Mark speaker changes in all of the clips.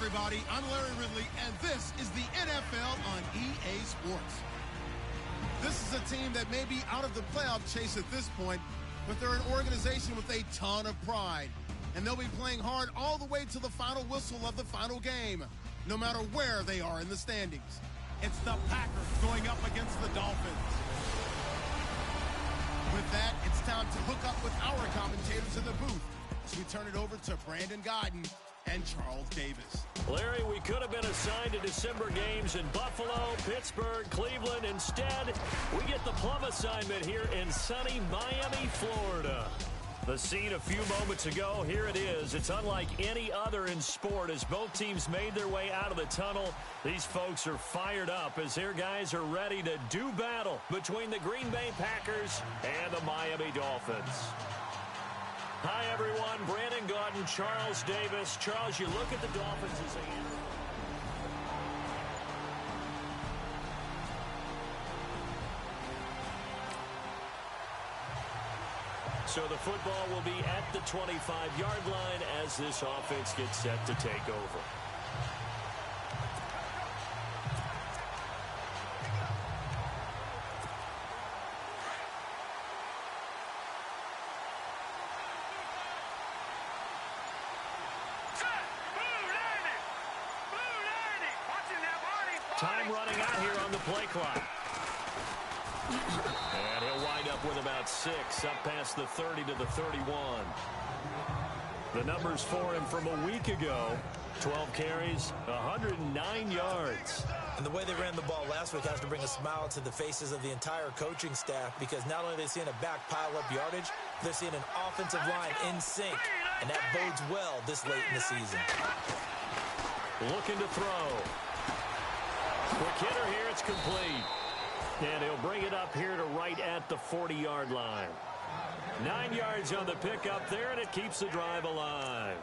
Speaker 1: everybody. I'm Larry Ridley, and this is the NFL on EA Sports. This is a team that may be out of the playoff chase at this point, but they're an organization with a ton of pride. And they'll be playing hard all the way to the final whistle of the final game, no matter where they are in the standings. It's the Packers going up against the Dolphins. With that, it's time to hook up with our commentators in the booth as we turn it over to Brandon Godden and Charles Davis.
Speaker 2: Larry, we could have been assigned to December games in Buffalo, Pittsburgh, Cleveland. Instead, we get the plum assignment here in sunny Miami, Florida. The scene a few moments ago, here it is. It's unlike any other in sport as both teams made their way out of the tunnel. These folks are fired up as their guys are ready to do battle between the Green Bay Packers and the Miami Dolphins. Hi, everyone. Brandon Godden, Charles Davis. Charles, you look at the Dolphins as they enter. So the football will be at the 25-yard line as this offense gets set to take over. Time running out here on the play clock. And he'll wind up with about 6, up past the 30 to the 31. The numbers for him from a week ago, 12 carries, 109 yards.
Speaker 3: And the way they ran the ball last week has to bring a smile to the faces of the entire coaching staff, because not only are they seeing a back pile up yardage, they're seeing an offensive line in sync, and that bodes well this late in the season.
Speaker 2: Looking to throw. Quick hitter here, it's complete. And he'll bring it up here to right at the 40-yard line. 9 yards on the pickup there, and it keeps the drive alive.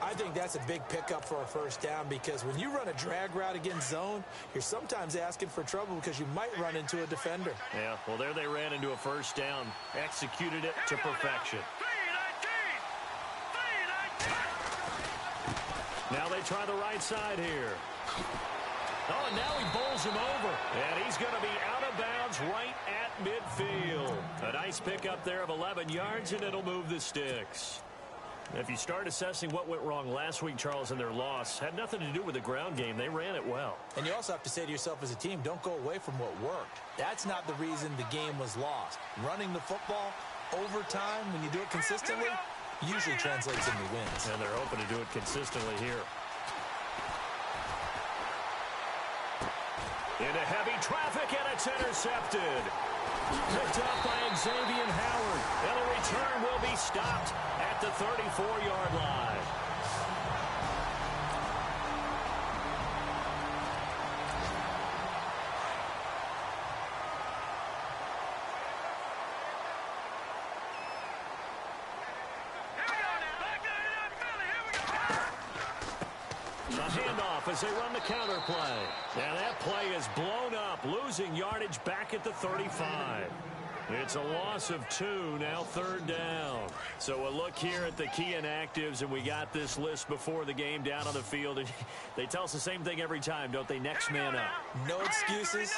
Speaker 3: I think that's a big pickup for a first down, because when you run a drag route against zone, you're sometimes asking for trouble because you might run into a defender.
Speaker 2: Yeah, well, there they ran into a first down. Executed it to perfection. Now they try the right side here. Oh, and now he bowls him over. And he's going to be out of bounds right at midfield. A nice pickup there of 11 yards, and it'll move the sticks. If you start assessing what went wrong last week, Charles, in their loss, had nothing to do with the ground game. They ran it well.
Speaker 3: And you also have to say to yourself as a team, don't go away from what worked. That's not the reason the game was lost. Running the football over time, when you do it consistently, usually translates into wins.
Speaker 2: And they're hoping to do it consistently here. Into heavy traffic, and it's intercepted. Picked up by Xavier Howard. And the return will be stopped at the 34-yard line. As they run the counter play. And that play is blown up, losing yardage back at the 35. It's a loss of 2, now third down. So a look here at the key inactives, and we got this list before the game down on the field. And they tell us the same thing every time, don't they? Next man up.
Speaker 3: No excuses.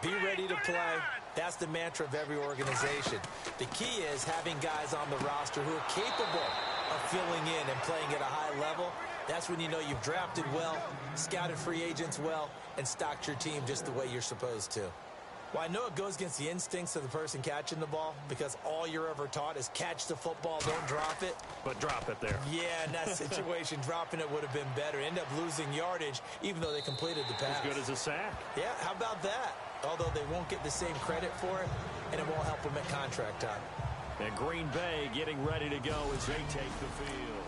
Speaker 3: Be ready to play. That's the mantra of every organization. The key is having guys on the roster who are capable of filling in and playing at a high level. That's when you know you've drafted well, scouted free agents well, and stocked your team just the way you're supposed to. Well, I know it goes against the instincts of the person catching the ball, because all you're ever taught is catch the football, don't drop it.
Speaker 2: But drop it there.
Speaker 3: Yeah, in that situation, dropping it would have been better. End up losing yardage, even though they completed the pass.
Speaker 2: As good as a sack.
Speaker 3: Yeah, how about that? Although they won't get the same credit for it, and it won't help them at contract time.
Speaker 2: And Green Bay getting ready to go as they take the field.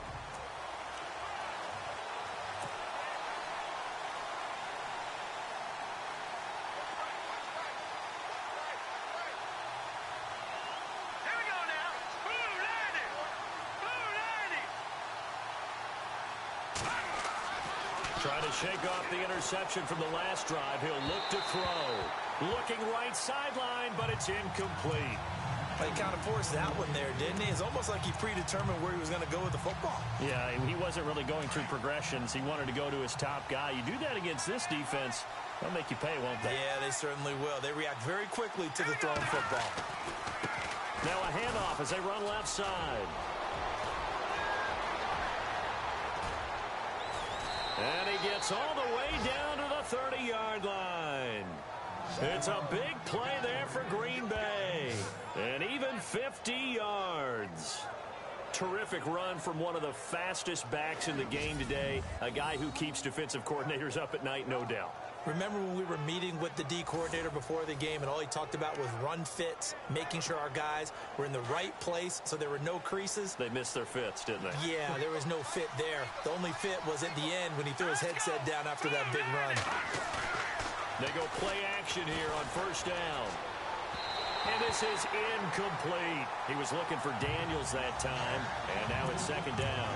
Speaker 2: Trying to shake off the interception from the last drive. He'll look to throw. Looking right sideline, but it's incomplete.
Speaker 3: He kind of forced that one there, didn't he? It's almost like he predetermined where he was going to go with the football.
Speaker 2: Yeah, he wasn't really going through progressions. He wanted to go to his top guy. You do that against this defense, they'll make you pay, won't they?
Speaker 3: Yeah, they certainly will. They react very quickly to the thrown football.
Speaker 2: Now a handoff as they run left side. And he gets all the way down to the 30-yard line. It's a big play there for Green Bay. And even 50 yards. Terrific run from one of the fastest backs in the game today. A guy who keeps defensive coordinators up at night, no doubt.
Speaker 3: Remember when we were meeting with the D coordinator before the game and all he talked about was run fits, making sure our guys were in the right place so there were no creases?
Speaker 2: They missed their fits, didn't they?
Speaker 3: Yeah, there was no fit there. The only fit was at the end when he threw his headset down after that big run.
Speaker 2: They go play action here on first down. And this is incomplete. He was looking for Daniels that time, and now it's second down.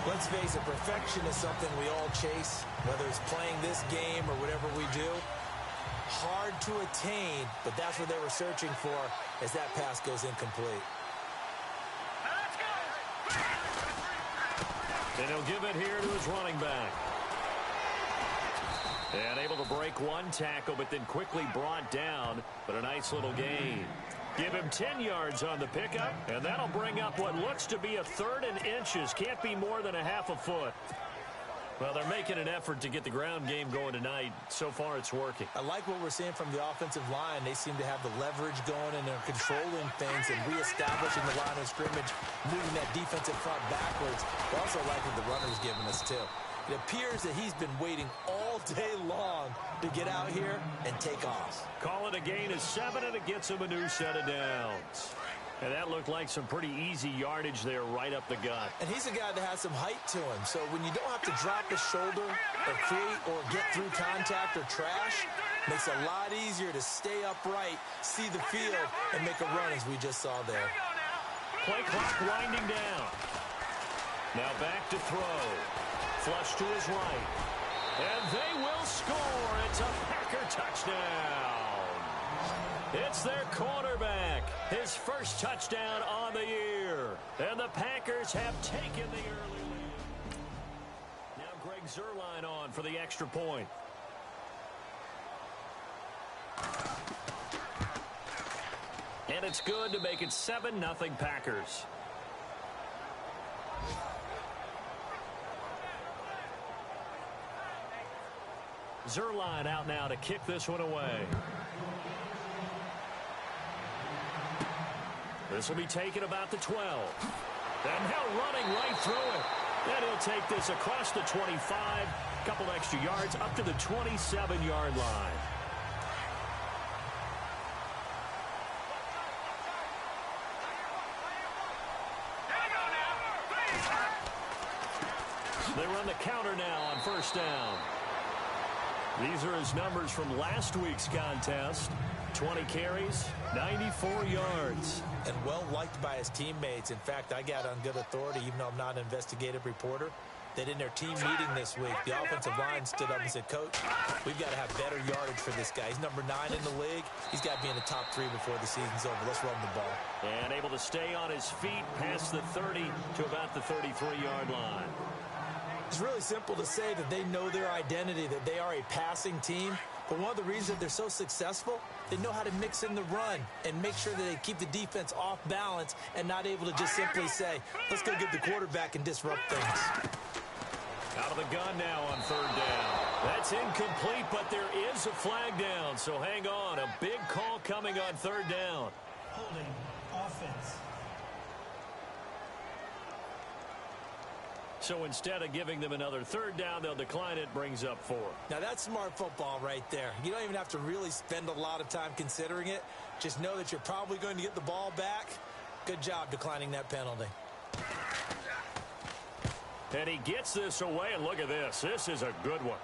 Speaker 3: Let's face it, perfection is something we all chase, whether it's playing this game or whatever we do. Hard to attain, but that's what they were searching for as that pass goes incomplete.
Speaker 2: And he'll give it here to his running back. And able to break one tackle, but then quickly brought down, but a nice little gain. Give him 10 yards on the pickup, and that'll bring up what looks to be a third and inches. Can't be more than a half a foot. Well, they're making an effort to get the ground game going tonight. So far, it's working.
Speaker 3: I like what we're seeing from the offensive line. They seem to have the leverage going, and they're controlling things and reestablishing the line of scrimmage, moving that defensive front backwards. I also like what the runner's giving us, too. It appears that he's been waiting all day long to get out here and take off.
Speaker 2: Call it a gain of 7, and it gets him a new set of downs. And that looked like some pretty easy yardage there right up the gut.
Speaker 3: And he's a guy that has some height to him. So when you don't have to drop his shoulder or create or get through contact or trash, makes it a lot easier to stay upright, see the field, and make a run as we just saw there.
Speaker 2: Play clock winding down. Now back to throw. Flush to his right. And they will score. It's a Packer touchdown. It's their quarterback. His first touchdown on the year. And the Packers have taken the early lead. Now Greg Zuerlein on for the extra point. And it's good to make it 7-0 Packers. Zuerlein out now to kick this one away. This will be taken about the 12. And now running right through it. And he'll take this across the 25. A couple extra yards up to the 27-yard line. They run the counter now on first down. These are his numbers from last week's contest. 20 carries, 94 yards.
Speaker 3: And well-liked by his teammates. In fact, I got on good authority, even though I'm not an investigative reporter, that in their team meeting this week, the offensive line stood up and said, Coach, we've got to have better yardage for this guy. He's number 9 in the league. He's got to be in the top 3 before the season's over. Let's run the ball.
Speaker 2: And able to stay on his feet past the 30 to about the 33-yard line.
Speaker 3: It's really simple to say that they know their identity, that they are a passing team. But one of the reasons that they're so successful, they know how to mix in the run and make sure that they keep the defense off balance and not able to just simply say, let's go get the quarterback and disrupt things.
Speaker 2: Out of the gun now on third down. That's incomplete, but there is a flag down. So hang on. A big call coming on third down.
Speaker 4: Holding offense.
Speaker 2: So instead of giving them another third down, they'll decline it, brings up 4.
Speaker 3: Now that's smart football right there. You don't even have to really spend a lot of time considering it. Just know that you're probably going to get the ball back. Good job declining that penalty.
Speaker 2: And he gets this away, and look at this. This is a good one.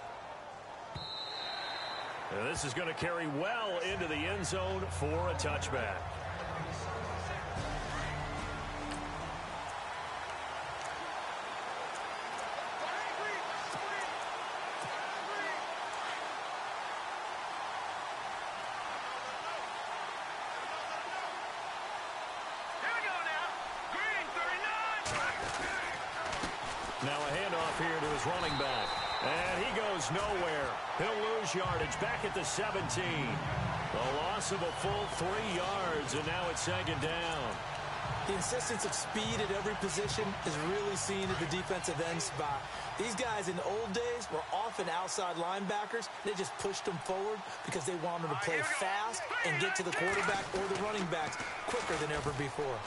Speaker 2: And this is going to carry well into the end zone for a touchback. running back. And he goes nowhere. He'll lose yardage back at the 17. A loss of a full 3 yards, and now it's second down.
Speaker 3: The insistence of speed at every position is really seen at the defensive end spot. These guys in the old days were often outside linebackers. They just pushed them forward because they wanted to play fast and get to the quarterback or the running backs quicker than ever before.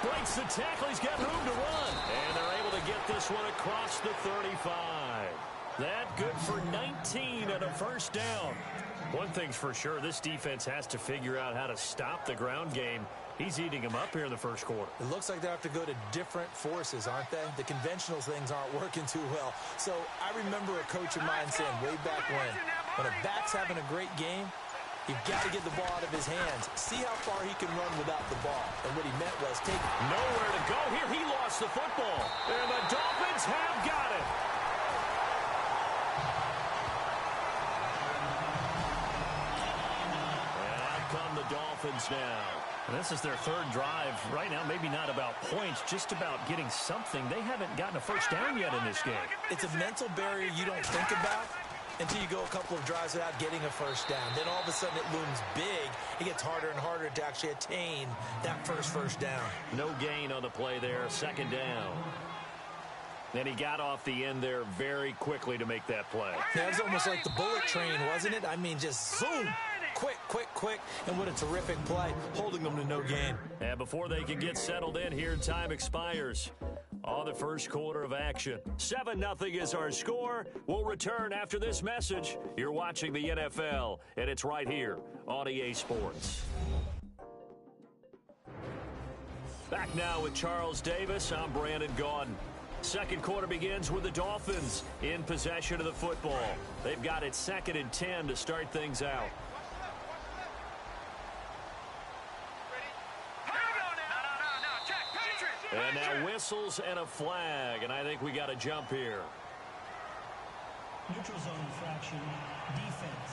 Speaker 2: Breaks the tackle. He's got room to run. And they're able to get this one across the 35. That good for 19 and a first down. One thing's for sure, this defense has to figure out how to stop the ground game. He's eating them up here in the first quarter.
Speaker 3: It looks like they have to go to different forces, aren't they? The conventional things aren't working too well. So I remember a coach of mine saying way back when a back's having a great game, you've got to get the ball out of his hands. See how far he can run without the ball. And what he meant was take
Speaker 2: nowhere to go here. He lost the football. And the Dolphins have got it. Dolphins now. And this is their third drive. Right now, maybe not about points, just about getting something. They haven't gotten a first down yet in this game.
Speaker 3: It's a mental barrier you don't think about until you go a couple of drives without getting a first down. Then all of a sudden it looms big. It gets harder and harder to actually attain that first down.
Speaker 2: No gain on the play there. Second down. And he got off the end there very quickly to make that play.
Speaker 3: Yeah, it was almost like the bullet train, wasn't it? I mean, just zoom. Quick, and what a terrific play, holding them to no gain.
Speaker 2: And before they can get settled in here, time expires on the first quarter of action. 7-0 is our score. We'll return after this message. You're watching the NFL, and it's right here on EA Sports. Back now with Charles Davis. I'm Brandon Gaudin. Second quarter begins with the Dolphins in possession of the football. They've got it 2nd and 10 to start things out. And now whistles and a flag, and I think we got a jump here.
Speaker 4: Neutral zone infraction, defense.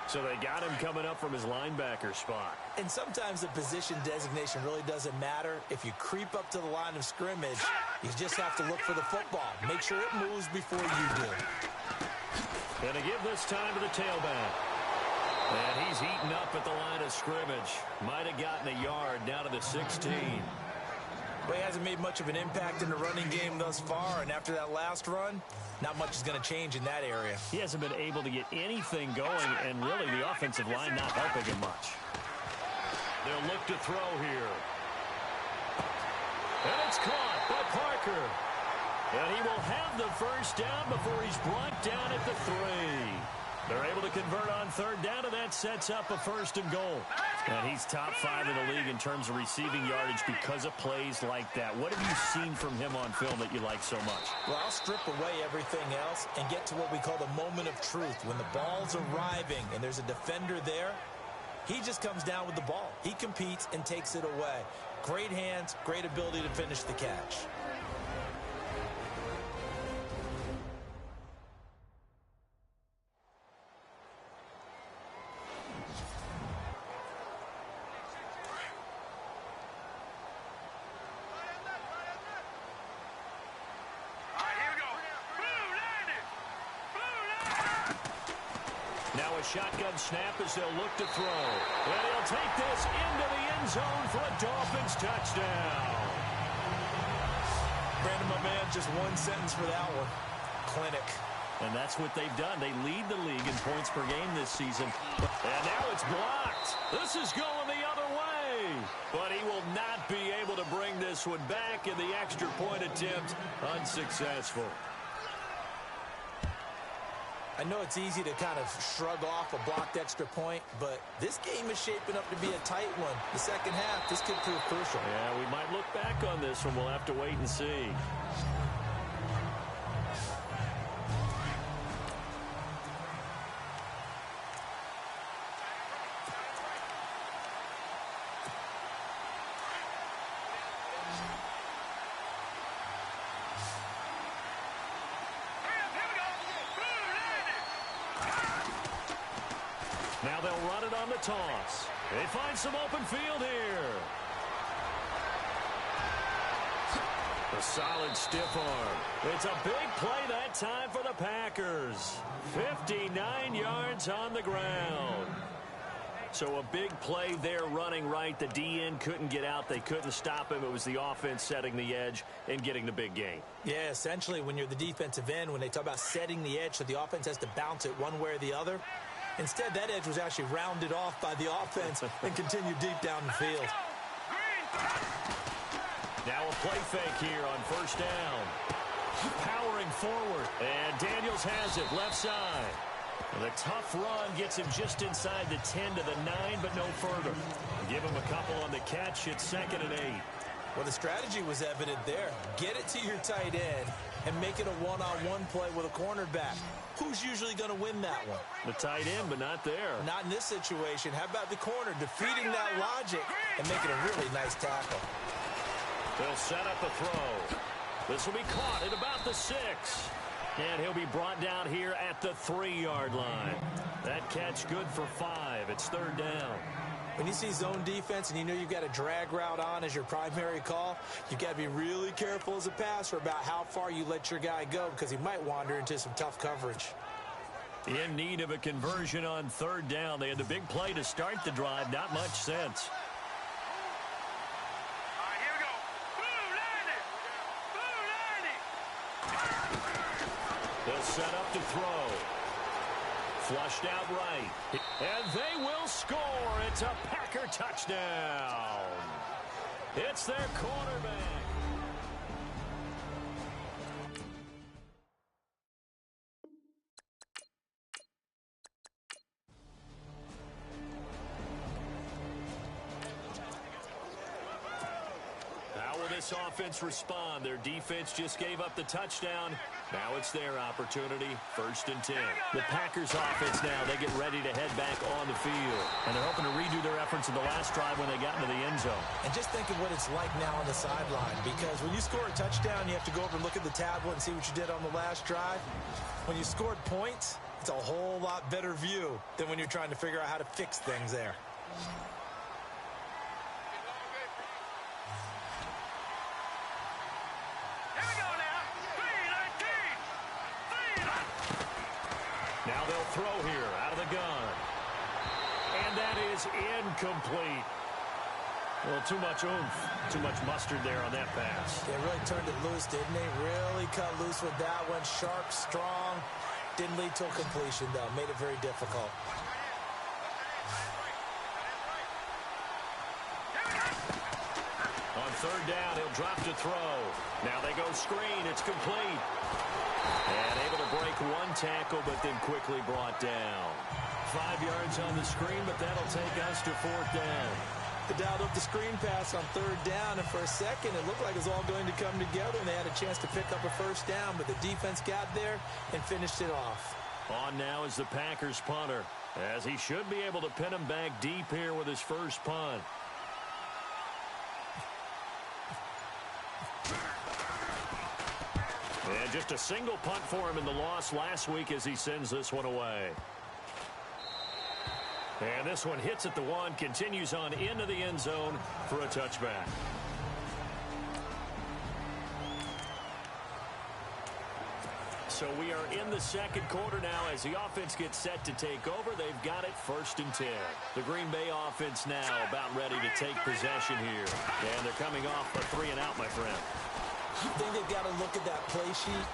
Speaker 2: So they got him coming up from his linebacker spot.
Speaker 3: And sometimes the position designation really doesn't matter. If you creep up to the line of scrimmage, you just have to look for the football. Make sure it moves before you do.
Speaker 2: Going to give this time to the tailback. And he's eaten up at the line of scrimmage. Might have gotten a yard down to the 16.
Speaker 3: Well, he hasn't made much of an impact in the running game thus far, and after that last run, not much is going to change in that area.
Speaker 2: He hasn't been able to get anything going, and really the offensive line not helping him much. They'll look to throw here. And it's caught by Parker. And he will have the first down before he's brought down at the 3. They're able to convert on third down, and that sets up a 1st and goal. And he's top 5 in the league in terms of receiving yardage because of plays like that. What have you seen from him on film that you like so much?
Speaker 3: Well, I'll strip away everything else and get to what we call the moment of truth. When the ball's arriving and there's a defender there, he just comes down with the ball. He competes and takes it away. Great hands, great ability to finish the catch.
Speaker 2: Shotgun snap as they'll look to throw. And he'll take this into the end zone for a Dolphins touchdown.
Speaker 3: Brandon, my man, just one sentence for that one. Clinic.
Speaker 2: And that's what they've done. They lead the league in points per game this season. And now it's blocked. This is going the other way. But he will not be able to bring this one back, in the extra point attempt unsuccessful.
Speaker 3: I know it's easy to kind of shrug off a blocked extra point, but this game is shaping up to be a tight one. The second half, this could prove crucial.
Speaker 2: Yeah, we might look back on this one. We'll have to wait and see. Now they'll run it on the toss. They find some open field here. A solid stiff arm. It's a big play that time for the Packers. 59 yards on the ground. So a big play there running right. The DN couldn't get out. They couldn't stop him. It was the offense setting the edge and getting the big gain.
Speaker 3: Yeah, essentially when you're the defensive end, when they talk about setting the edge so the offense has to bounce it one way or the other, instead that edge was actually rounded off by the offense and continued deep down the field.
Speaker 2: Now a play fake here on first down. Powering forward. And Daniels has it left side. And the tough run gets him just inside the 10 to the 9, but no further. Give him a couple on the catch. It's 2nd and 8.
Speaker 3: Well, the strategy was evident there. Get it to your tight end and make it a one-on-one play with a cornerback. Who's usually going to win that one?
Speaker 2: The tight end, but not there.
Speaker 3: Not in this situation. How about the corner defeating that logic and making a really nice tackle?
Speaker 2: They'll set up a throw. This will be caught at about the 6. And he'll be brought down here at the 3-yard line. That catch good for 5. It's 3rd down.
Speaker 3: When you see zone defense and you know you've got a drag route on as your primary call, you've got to be really careful as a passer about how far you let your guy go because he might wander into some tough coverage.
Speaker 2: In need of a conversion on 3rd down. They had the big play to start the drive. Not much sense. They'll set up to throw. Flushed out right. And they will score. It's a Packer touchdown. It's their quarterback. How will this offense respond? Their defense just gave up the touchdown. Now it's their opportunity, 1st and 10. The Packers offense now, they get ready to head back on the field. And they're hoping to redo their efforts in the last drive when they got into the end zone.
Speaker 3: And just think of what it's like now on the sideline, because when you score a touchdown, you have to go over and look at the tablet and see what you did on the last drive. When you scored points, it's a whole lot better view than when you're trying to figure out how to fix things there.
Speaker 2: Now they'll throw here out of the gun. And that is incomplete. Well, too much oomph, too much mustard there on that pass.
Speaker 3: They really turned it loose, didn't they? Really cut loose with that one. Sharp, strong. Didn't lead to a completion, though. Made it very difficult.
Speaker 2: On 3rd down, he'll drop to throw. Now they go screen. It's complete. And able to break one tackle, but then quickly brought down. 5 yards on the screen, but that'll take us to 4th down.
Speaker 3: They dialed up the screen pass on 3rd down, and for a second, it looked like it was all going to come together, and they had a chance to pick up a 1st down, but the defense got there and finished it off.
Speaker 2: On now is the Packers punter, as he should be able to pin him back deep here with his first punt. And just a single punt for him in the loss last week as he sends this one away. And this one hits at the 1, continues on into the end zone for a touchback. So we are in the 2nd quarter now as the offense gets set to take over. They've got it 1st and 10. The Green Bay offense now about ready to take possession here. And they're coming off a 3-and-out, my friend.
Speaker 3: I think they've got to look at that play sheet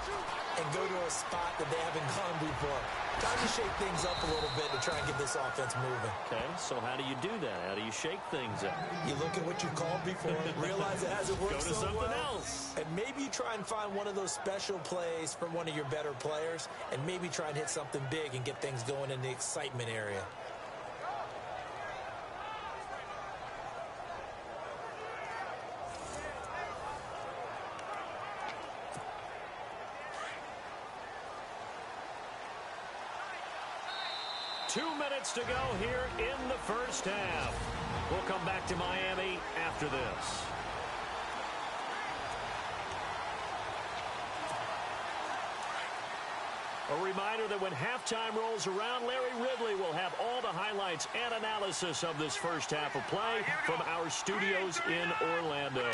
Speaker 3: and go to a spot that they haven't gone before. Time to shake things up a little bit to try and get this offense moving.
Speaker 2: Okay, so how do you do that? How do you shake things up?
Speaker 3: You look at what you called before, realize it hasn't worked
Speaker 2: Go to
Speaker 3: so
Speaker 2: something
Speaker 3: well,
Speaker 2: else.
Speaker 3: and maybe you try and find one of those special plays from one of your better players, and maybe try and hit something big and get things going in the excitement area.
Speaker 2: Two minutes to go here in the first half. We'll come back to Miami after this. A reminder that when halftime rolls around, Larry Ridley will have all the highlights and analysis of this first half of play from our studios in Orlando.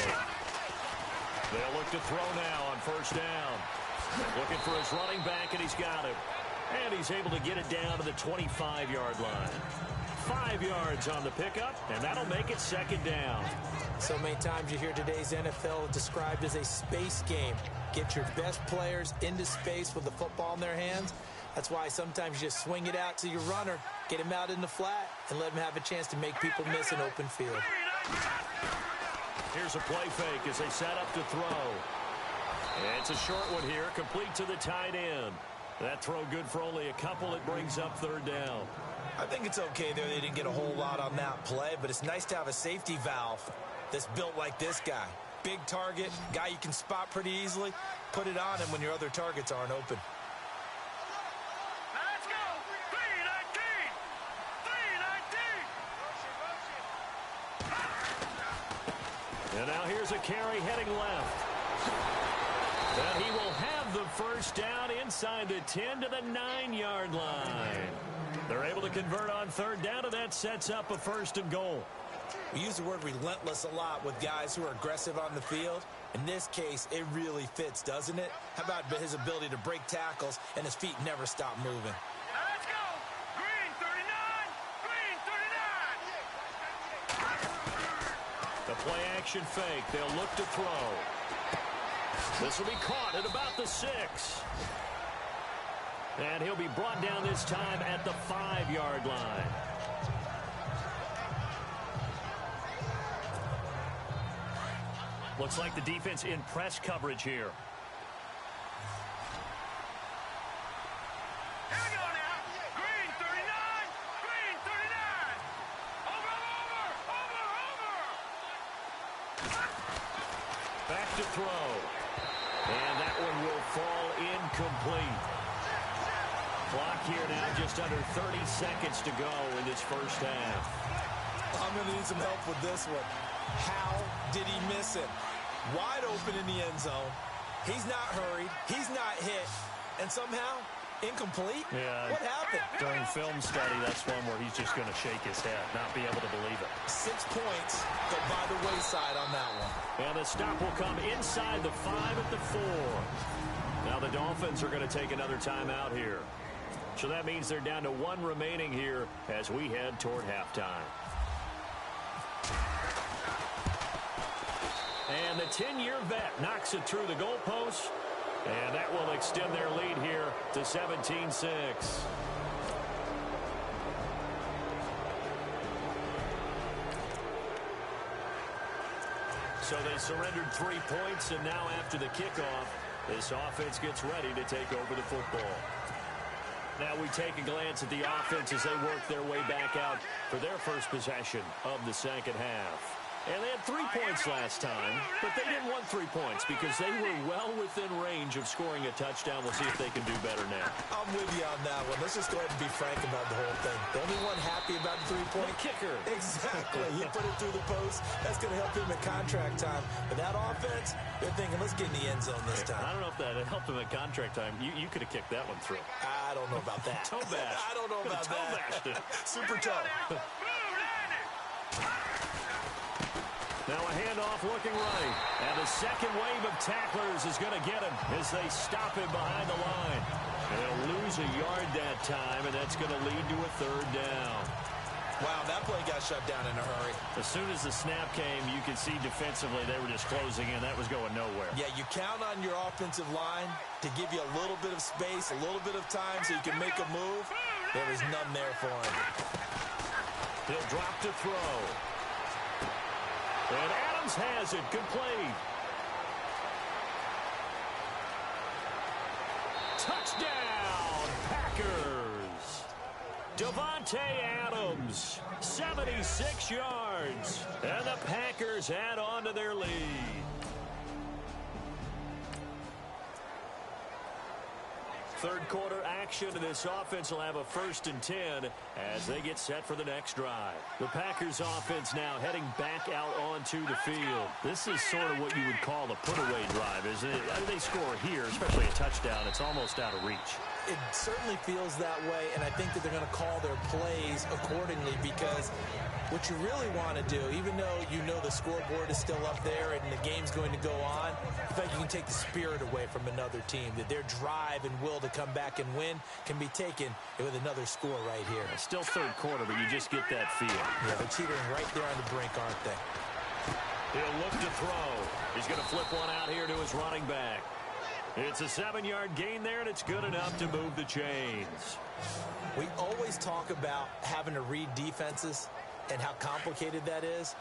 Speaker 2: They'll look to throw now on first down. Looking for his running back, and he's got him. And he's able to get it down to the 25-yard line. 5 yards on the pickup, and that'll make it second down.
Speaker 3: So many times you hear today's NFL described as a space game. Get your best players into space with the football in their hands. That's why sometimes you just swing it out to your runner, get him out in the flat, and let him have a chance to make people miss an open field.
Speaker 2: Here's a play fake as they set up to throw. And it's a short one here, complete to the tight end. That throw good for only a couple. It brings up third down.
Speaker 3: I think it's okay there. They didn't get a whole lot on that play, but it's nice to have a safety valve that's built like this guy. Big target, guy you can spot pretty easily. Put it on him when your other targets aren't open.
Speaker 5: Let's go! 3-19!
Speaker 2: And now here's a carry heading left. And he will have the first down inside the 10 to the 9-yard line. They're able to convert on third down, and that sets up a first and goal.
Speaker 3: We use the word relentless a lot with guys who are aggressive on the field. In this case, it really fits, doesn't it? How about his ability to break tackles and his feet never stop moving?
Speaker 5: Let's go! Green 39! Green 39!
Speaker 2: The play action fake. They'll look to throw. This will be caught at about the 6. And he'll be brought down this time at the 5-yard line. Looks like the defense in press coverage here.
Speaker 5: Here we go now. Green 39! Green 39! Over!
Speaker 2: Back to throw. And that one will fall incomplete. Clock here now, just under 30 seconds to go in this first half.
Speaker 3: I'm going to need some help with this one. How did he miss it? Wide open in the end zone. He's not hurried. He's not hit. And somehow, incomplete?
Speaker 2: Yeah.
Speaker 3: What happened?
Speaker 2: During film study, that's one where he's just going to shake his head, not be able to believe it.
Speaker 3: 6 points go by the wayside on that one.
Speaker 2: And the stop will come inside the 5 at the 4. Now the Dolphins are going to take another timeout here. So that means they're down to 1 remaining here as we head toward halftime. And the 10-year vet knocks it through the goalpost. And that will extend their lead here to 17-6. So they surrendered 3 points, and now after the kickoff, this offense gets ready to take over the football. Now we take a glance at the offense as they work their way back out for their first possession of the second half. And they had 3 points last time, but they didn't want 3 points because they were well within range of scoring a touchdown. We'll see if they can do better now.
Speaker 3: I'm with you on that one. Let's just go ahead and be frank about the whole thing. The only one happy about the 3-point
Speaker 2: kicker.
Speaker 3: Exactly. He put it through the post. That's going to help him at contract time. But that offense, they're thinking, let's get in the end zone this time.
Speaker 2: I don't know if that helped him at contract time. You could have kicked that one through.
Speaker 3: I don't know about that.
Speaker 2: Toe bash.
Speaker 3: I don't know about
Speaker 2: toe bashed it.
Speaker 3: Super toe.
Speaker 2: Now a handoff looking right. And the second wave of tacklers is going to get him as they stop him behind the line. And they'll lose a yard that time, and that's going to lead to a third down.
Speaker 3: Wow, that play got shut down in a hurry.
Speaker 2: As soon as the snap came, you could see defensively they were just closing in. That was going nowhere.
Speaker 3: Yeah, you count on your offensive line to give you a little bit of space, a little bit of time so you can make a move. There was none there for him.
Speaker 2: He'll drop to throw. And Adams has it. Good play. Touchdown, Packers. Davante Adams, 76 yards. And the Packers add on to their lead. Third quarter action, and this offense will have a 1st and 10 as they get set for the next drive. The Packers offense now heading back out onto the field. This is sort of what you would call a put-away drive, isn't it? They score here, especially a touchdown. It's almost out of reach.
Speaker 3: It certainly feels that way, and I think that they're going to call their plays accordingly because what you really want to do, even though you know the scoreboard is still up there and the game's going to go on, in fact, you can take the spirit away from another team, that their drive and will to come back and win can be taken with another score right here.
Speaker 2: Still third quarter, but you just get that feel.
Speaker 3: Yeah, they're teetering right there on the brink, aren't they?
Speaker 2: He'll look to throw. He's going to flip one out here to his running back. It's a 7-yard gain there, and it's good enough to move the chains.
Speaker 3: We always talk about having to read defenses and how complicated that is.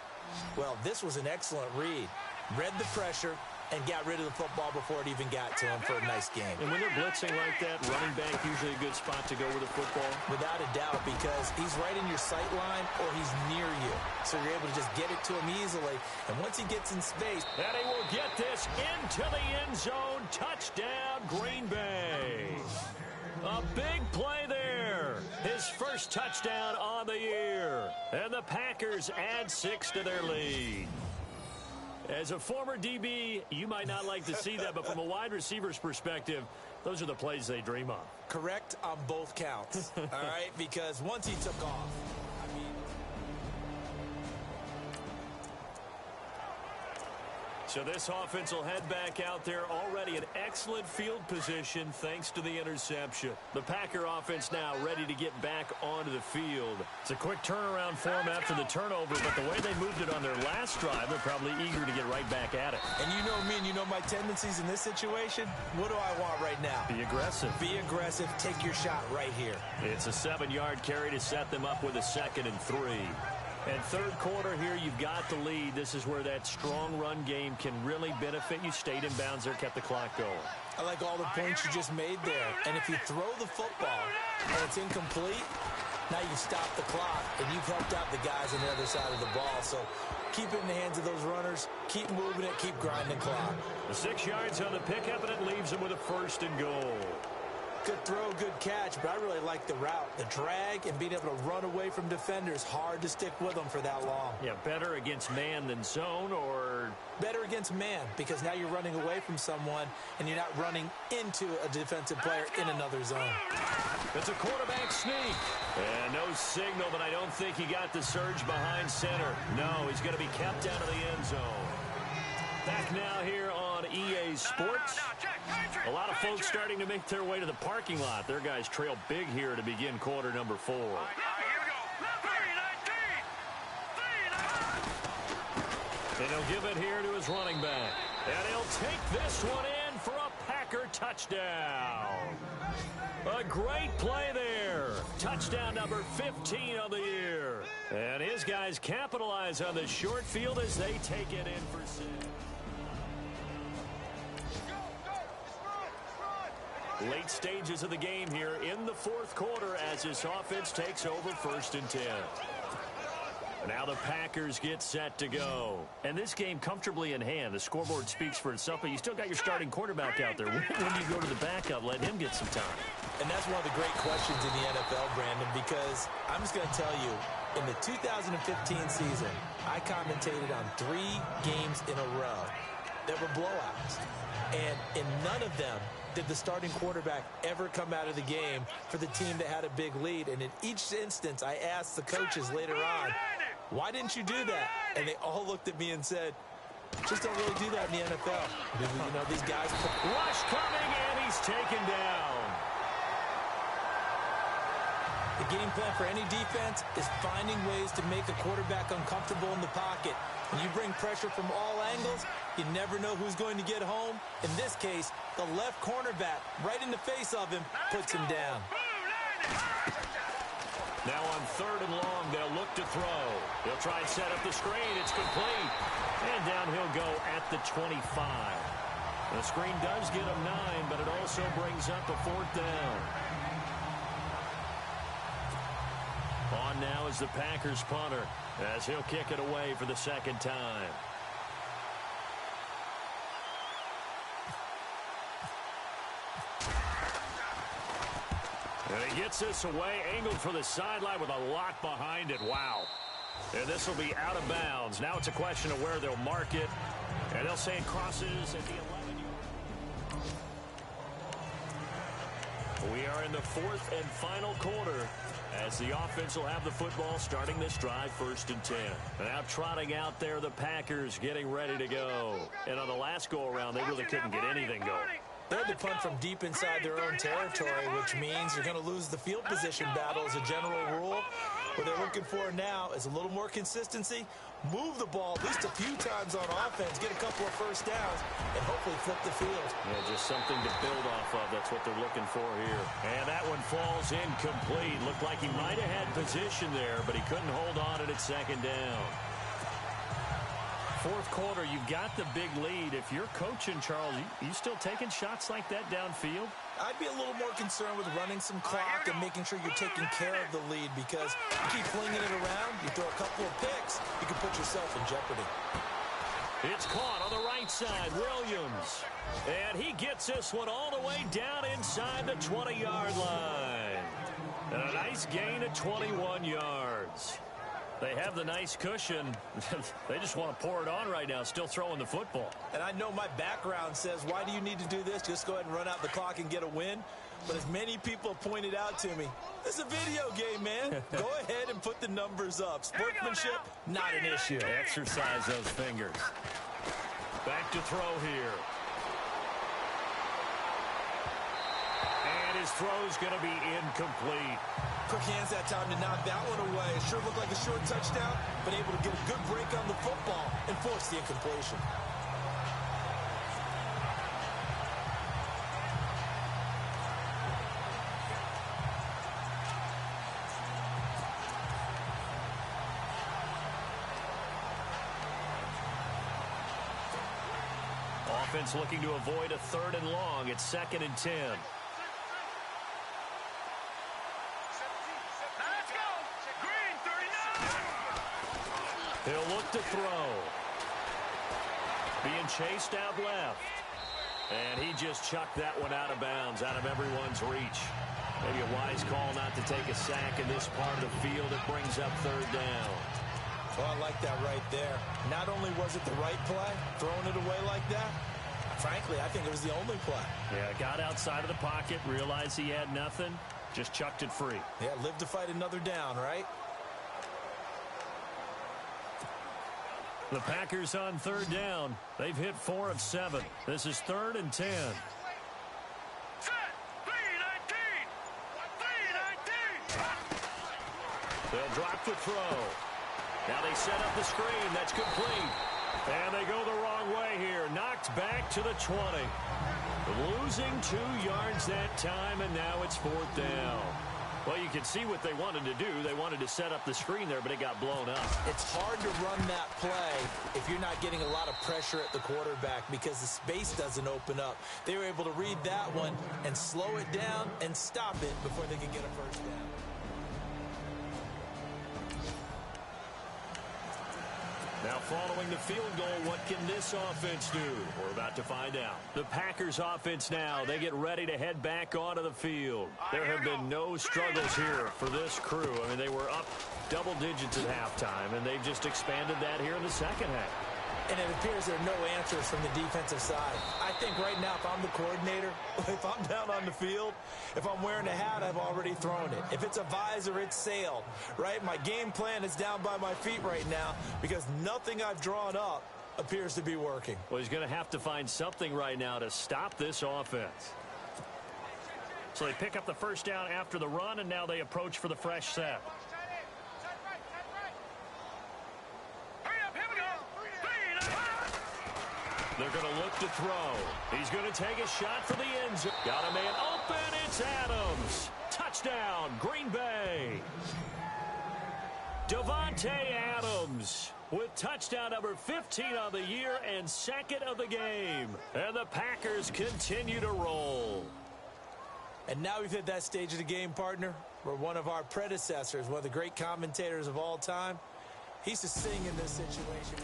Speaker 3: Well, this was an excellent read. Read the pressure and got rid of the football before it even got to him for a nice game.
Speaker 2: And when they're blitzing like that, running back usually a good spot to go with the football?
Speaker 3: Without a doubt, because he's right in your sight line or he's near you. So you're able to just get it to him easily. And once he gets in space...
Speaker 2: And he will get this into the end zone. Touchdown, Green Bay. A big play there. His first touchdown on the year. And the Packers add 6 to their lead. As a former DB, you might not like to see that, but from a wide receiver's perspective, those are the plays they dream of.
Speaker 3: Correct on both counts, all right? Because once he took off, I mean...
Speaker 2: So this offense will head back out there, already in excellent field position thanks to the interception. The Packer offense now ready to get back onto the field. It's a quick turnaround for them after the turnover, but the way they moved it on their last drive, they're probably eager to get right back at it.
Speaker 3: And you know me and you know my tendencies in this situation. What do I want right now?
Speaker 2: Be aggressive.
Speaker 3: Be aggressive. Take your shot right here.
Speaker 2: It's a 7-yard carry to set them up with a 2nd and 3. And third quarter here, you've got the lead. This is where that strong run game can really benefit you. Stayed in bounds there, kept the clock going.
Speaker 3: I like all the points you just made there. And if you throw the football and it's incomplete, now you stop the clock and you've helped out the guys on the other side of the ball. So keep it in the hands of those runners. Keep moving it. Keep grinding clock.
Speaker 2: The 6 yards on the pickup, and it leaves them with a 1st and goal.
Speaker 3: Good throw, good catch, but I really like the route. The drag and being able to run away from defenders. Hard to stick with them for that long.
Speaker 2: Yeah, better against man than zone, or...
Speaker 3: Better against man, because now you're running away from someone and you're not running into a defensive player in another zone.
Speaker 2: It's a quarterback sneak. And no signal, but I don't think he got the surge behind center. No, he's going to be kept out of the end zone. Back now here on EA Sports. A lot of folks starting to make their way to the parking lot. Their guys trail big here to begin quarter number 4. And he'll give it here to his running back. And he'll take this one in for a Packer touchdown. A great play there. Touchdown number 15 of the year. And his guys capitalize on the short field as they take it in for 6. Late stages of the game here in the fourth quarter as this offense takes over 1st and 10. Now the Packers get set to go. And this game comfortably in hand. The scoreboard speaks for itself, but you still got your starting quarterback out there. When do you go to the backup, let him get some time?
Speaker 3: And that's one of the great questions in the NFL, Brandon, because I'm just going to tell you, in the 2015 season, I commentated on 3 games in a row that were blowouts. And in none of them did the starting quarterback ever come out of the game for the team that had a big lead. And in each instance, I asked the coaches later on, why didn't you do that? And they all looked at me and said, just don't really do that in the NFL. You know, these guys...
Speaker 2: Rush coming, and he's taken down.
Speaker 3: The game plan for any defense is finding ways to make a quarterback uncomfortable in the pocket. When you bring pressure from all angles, you never know who's going to get home. In this case, the left cornerback, right in the face of him, puts him down.
Speaker 2: Now on 3rd and long, they'll look to throw. They'll try and set up the screen. It's complete. And down he'll go at the 25. The screen does get him 9, but it also brings up a 4th down. On now is the Packers punter as he'll kick it away for the 2nd time. And he gets this away, angled for the sideline with a lot behind it. Wow. And this will be out of bounds. Now it's a question of where they'll mark it. And they'll say it crosses at the 11-yard. We are in the fourth and final quarter as the offense will have the football starting this drive, 1st and 10. And now trotting out there, the Packers getting ready to go. And on the last go-around, they really couldn't get anything going.
Speaker 3: They had to punt from deep inside their own territory, which means you're going to lose the field position battle as a general rule. What they're looking for now is a little more consistency, move the ball at least a few times on offense, get a couple of first downs, and hopefully flip the field.
Speaker 2: Yeah, just something to build off of. That's what they're looking for here. And that one falls incomplete. Looked like he might have had position there, but he couldn't hold on at 2nd down. Fourth quarter, you've got the big lead. If you're coaching, Charles, you still taking shots like that downfield?
Speaker 3: I'd be a little more concerned with running some clock and making sure you're taking care of the lead, because you keep flinging it around, you throw a couple of picks, you can put yourself in jeopardy.
Speaker 2: It's caught on the right side, Williams. And he gets this one all the way down inside the 20-yard line. And a nice gain of 21 yards. They have the nice cushion. They just want to pour it on right now, still throwing the football.
Speaker 3: And I know my background says, why do you need to do this? Just go ahead and run out the clock and get a win. But as many people have pointed out to me, this is a video game, man. Go ahead and put the numbers up. Sportsmanship, not an issue.
Speaker 2: Exercise those fingers. Back to throw here. And his throw's going to be incomplete.
Speaker 3: Quick hands that time to knock that one away. It sure looked like a short touchdown, but able to get a good break on the football and force the incompletion.
Speaker 2: Offense looking to avoid a 3rd and long. It's 2nd and 10. He'll look to throw. Being chased out left. And he just chucked that one out of bounds, out of everyone's reach. Maybe a wise call not to take a sack in this part of the field. It brings up 3rd down.
Speaker 3: Well, I like that right there. Not only was it the right play, throwing it away like that, frankly, I think it was the only play.
Speaker 2: Yeah, got outside of the pocket, realized he had nothing, just chucked it free.
Speaker 3: Yeah, live to fight another down, right?
Speaker 2: The Packers on 3rd down. They've hit 4 of 7. This is 3rd and 10. They'll drop the throw. Now they set up the screen. That's complete. And they go the wrong way here. Knocked back to the 20. Losing 2 yards that time, and now it's 4th down. Well, you can see what they wanted to do. They wanted to set up the screen there, but it got blown up.
Speaker 3: It's hard to run that play if you're not getting a lot of pressure at the quarterback because the space doesn't open up. They were able to read that one and slow it down and stop it before they could get a 1st down.
Speaker 2: Now following the field goal, what can this offense do? We're about to find out. The Packers offense now, they get ready to head back onto the field. There have been no struggles here for this crew. I mean, they were up double digits at halftime, and they've just expanded that here in the 2nd half.
Speaker 3: And it appears there are no answers from the defensive side. I think right now, if I'm the coordinator, if I'm down on the field, if I'm wearing a hat, I've already thrown it. If it's a visor, it's sailed, right? My game plan is down by my feet right now because nothing I've drawn up appears to be working.
Speaker 2: Well, he's going to have to find something right now to stop this offense. So they pick up the 1st down after the run, and now they approach for the fresh set. They're going to look to throw. He's going to take a shot for the end zone. Got a man open. It's Adams. Touchdown, Green Bay. Davante Adams with touchdown number 15 on the year and 2nd of the game. And the Packers continue to roll.
Speaker 3: And now we've hit that stage of the game, partner, where one of our predecessors, one of the great commentators of all time, he used to sing in this situation.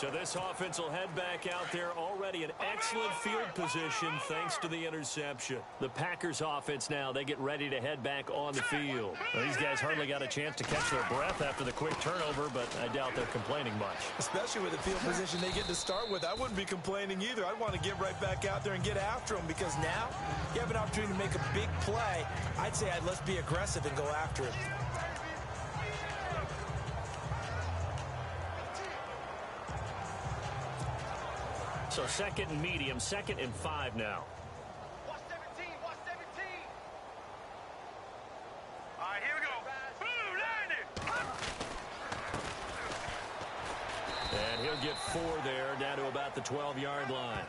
Speaker 2: So this offense will head back out there already in excellent field position thanks to the interception. The Packers offense now, they get ready to head back on the field. Well, these guys hardly got a chance to catch their breath after the quick turnover, but I doubt they're complaining much.
Speaker 3: Especially with the field position they get to start with. I wouldn't be complaining either. I'd want to get right back out there and get after them because now you have an opportunity to make a big play. I'd say let's be aggressive and go after it.
Speaker 2: So second and medium, 2nd and 5 now.
Speaker 5: Watch 17, watch 17. All right, here we go. Boom, landed.
Speaker 2: And he'll get 4 there, down to about the 12-yard line.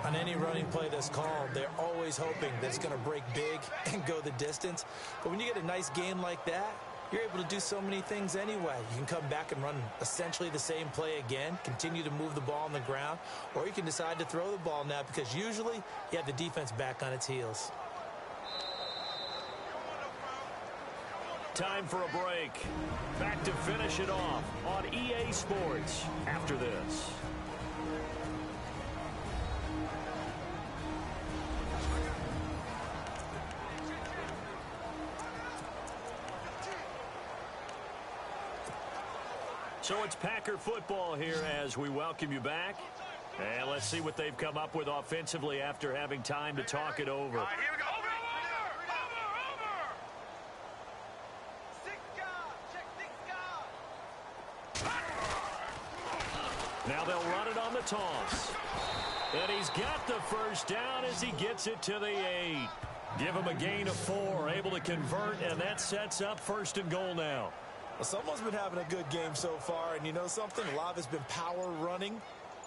Speaker 3: On any running play that's called, they're always hoping that it's going to break big and go the distance. But when you get a nice gain like that, you're able to do so many things anyway. You can come back and run essentially the same play again, continue to move the ball on the ground, or you can decide to throw the ball now because usually you have the defense back on its heels.
Speaker 2: Time for a break. Back to finish it off on EA Sports after this. So it's Packer football here as we welcome you back. And let's see what they've come up with offensively after having time to talk it over.
Speaker 5: All right, here we go. Over. 6 guard, check 6 guard.
Speaker 2: Now they'll run it on the toss. And he's got the first down as he gets it to the 8. Give him a gain of 4, able to convert, and that sets up 1st and goal now.
Speaker 3: Well, someone's been having a good game so far, and you know something? A lot of it's been power running.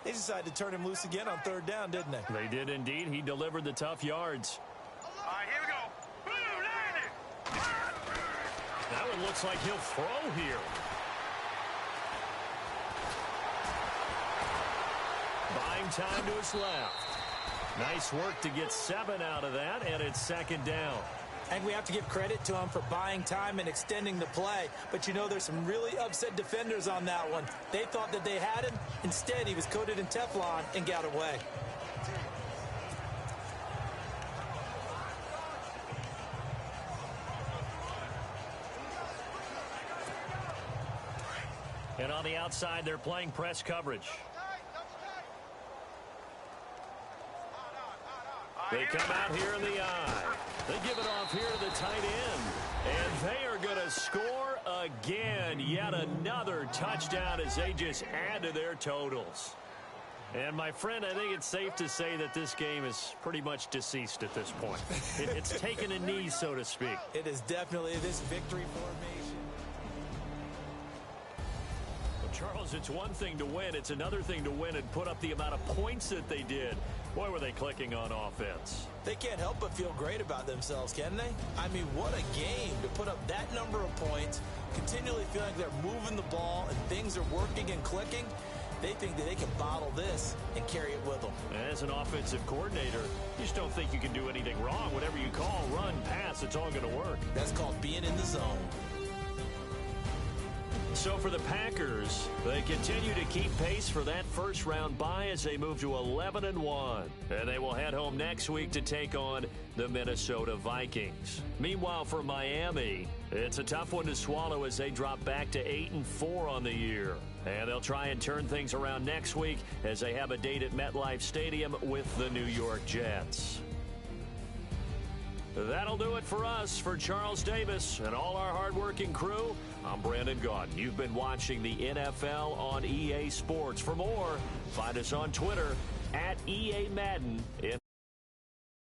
Speaker 3: They decided to turn him loose again on 3rd down, didn't they?
Speaker 2: They did indeed. He delivered the tough yards.
Speaker 5: All right, here we go. Boom, landed.
Speaker 2: That one looks like he'll throw here. Buying time to his left. Nice work to get 7 out of that, and it's 2nd down.
Speaker 3: And we have to give credit to him for buying time and extending the play. But, you know, there's some really upset defenders on that one. They thought that they had him. Instead, he was coated in Teflon and got away.
Speaker 2: And on the outside, they're playing press coverage. They come out here in the eye. They give it off here to the tight end. And they are going to score again. Yet another touchdown as they just add to their totals. And, my friend, I think it's safe to say that this game is pretty much deceased at this point. It's taken a knee, so to speak.
Speaker 3: It is definitely this victory formation.
Speaker 2: Well, Charles, it's one thing to win. It's another thing to win and put up the amount of points that they did. Boy, were they clicking on offense.
Speaker 3: They can't help but feel great about themselves, can they? I mean, what a game to put up that number of points, continually feeling like they're moving the ball and things are working and clicking. They think that they can bottle this and carry it with them.
Speaker 2: As an offensive coordinator, you just don't think you can do anything wrong. Whatever you call, run, pass, it's all going to work.
Speaker 3: That's called being in the zone.
Speaker 2: So for the Packers, they continue to keep pace for that first-round bye as they move to 11-1. And they will head home next week to take on the Minnesota Vikings. Meanwhile, for Miami, it's a tough one to swallow as they drop back to 8-4 on the year. And they'll try and turn things around next week as they have a date at MetLife Stadium with the New York Jets. That'll do it for us. For Charles Davis and all our hardworking crew, I'm Brandon Gaudin. You've been watching the NFL on EA Sports. For more, find us on Twitter @EA Madden.